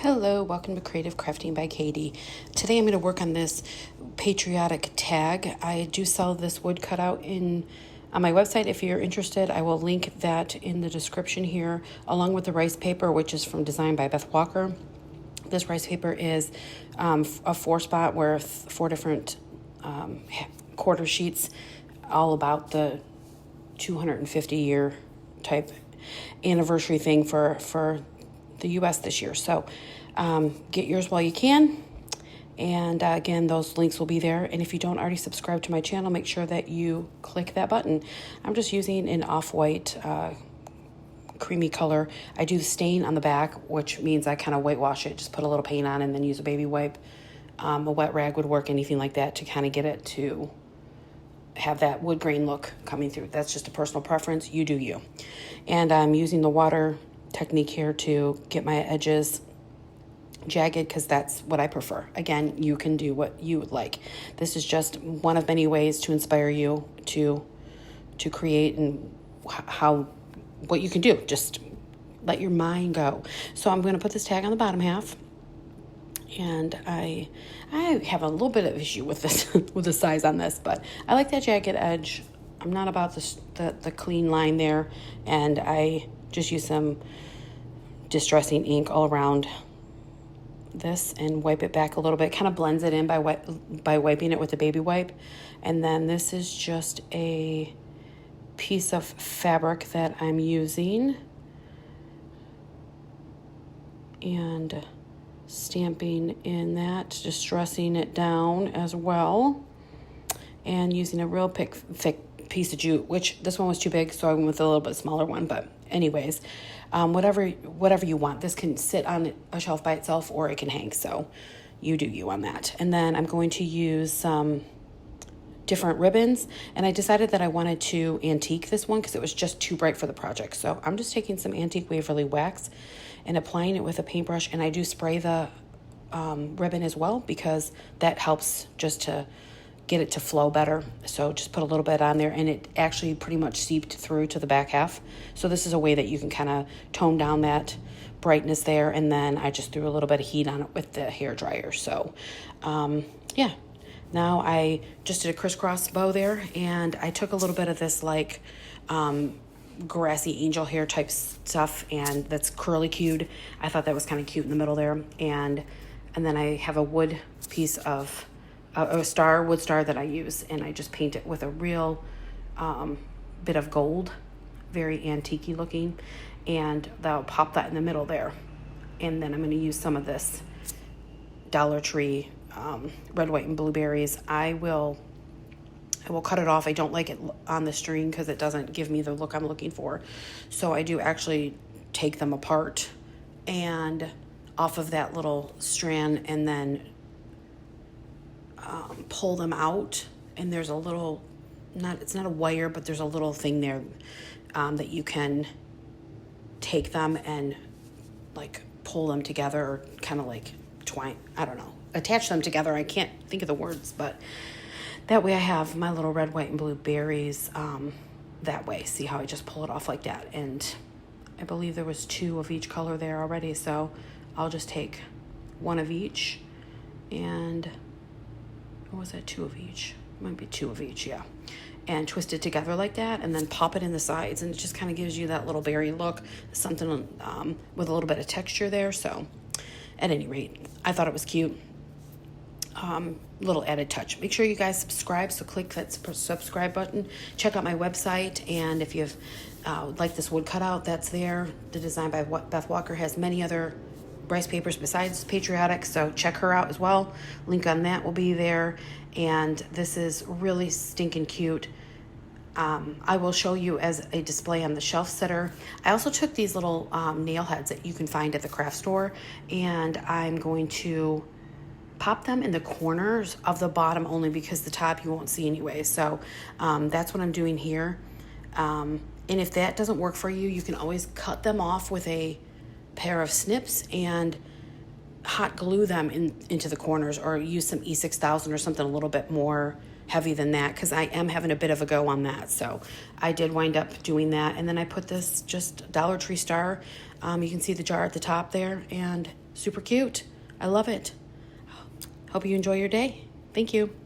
Hello, welcome to Creative Crafting by Katie. Today I'm going to work on this patriotic tag. I do sell this wood cutout on my website. If you're interested, I will link that in the description here, along with the rice paper, which is from Designed by Beth Walker. This rice paper is a 4-spot with 4 different quarter sheets, all about the 250-year type anniversary thing for the U.S. this year. So get yours while you can. And again, those links will be there. And if you don't already subscribe to my channel, make sure that you click that button. I'm just using an off-white creamy color. I do the stain on the back, which means I kind of whitewash it, just put a little paint on and then use a baby wipe. A wet rag would work, anything like that, to kind of get it to have that wood grain look coming through. That's just a personal preference. You do you. And I'm using the water technique here to get my edges jagged because that's what I prefer. Again, you can do what you would like. This is just one of many ways to inspire you to create and what you can do. Just let your mind go. So I'm going to put this tag on the bottom half. And I have a little bit of issue with this with the size on this, but I like that jagged edge. I'm not about the clean line there, and I just use some distressing ink all around this and wipe it back a little bit. Kind of blends it in by wiping it with a baby wipe. And then this is just a piece of fabric that I'm using and stamping in that, distressing it down as well, and using a real thick piece of jute, which this one was too big, so I went with a little bit smaller one. But anyways, whatever you want. This can sit on a shelf by itself or it can hang, so you do you on that. And then I'm going to use some different ribbons, and I decided that I wanted to antique this one because it was just too bright for the project. So I'm just taking some antique Waverly wax and applying it with a paintbrush, and I do spray the ribbon as well because that helps just to get it to flow better. So just put a little bit on there, and it actually pretty much seeped through to the back half. So this is a way that you can kind of tone down that brightness there. And then I just threw a little bit of heat on it with the hair dryer. So yeah, now I just did a crisscross bow there, and I took a little bit of this like grassy angel hair type stuff, and that's curly cued. I thought that was kind of cute in the middle there. And then I have a wood piece of a wood star that I use, and I just paint it with a real bit of gold, very antique-y looking, and that'll pop that in the middle there. And then I'm going to use some of this Dollar Tree red, white, and blueberries. I will cut it off. I don't like it on the string because it doesn't give me the look I'm looking for. So I do actually take them apart and off of that little strand, and then pull them out. And there's a little, it's not a wire, but there's a little thing there that you can take them and like pull them together, or kind of like attach them together. I can't think of the words, but that way I have my little red, white, and blue berries that way. See how I just pull it off like that? And I believe there was 2 of each color there already, so I'll just take 1 of each, and what was that, 2 of each? Might be 2 of each, yeah. And twist it together like that, and then pop it in the sides, and it just kind of gives you that little berry look, something with a little bit of texture there. So at any rate, I thought it was cute. Little added touch. Make sure you guys subscribe, so click that subscribe button. Check out my website, and if you've like this wood cutout, that's there. The Design by Beth Walker has many other rice papers besides patriotic, so check her out as well. Link on that will be there. And this is really stinking cute. I will show you as a display on the shelf setter. I also took these little nail heads that you can find at the craft store, and I'm going to pop them in the corners of the bottom only because the top you won't see anyway. So that's what I'm doing here. And if that doesn't work for you, you can always cut them off with a pair of snips and hot glue them into the corners, or use some E6000 or something a little bit more heavy than that because I am having a bit of a go on that. So I did wind up doing that. And then I put this just Dollar Tree star. You can see the jar at the top there, and super cute. I love it. Hope you enjoy your day. Thank you.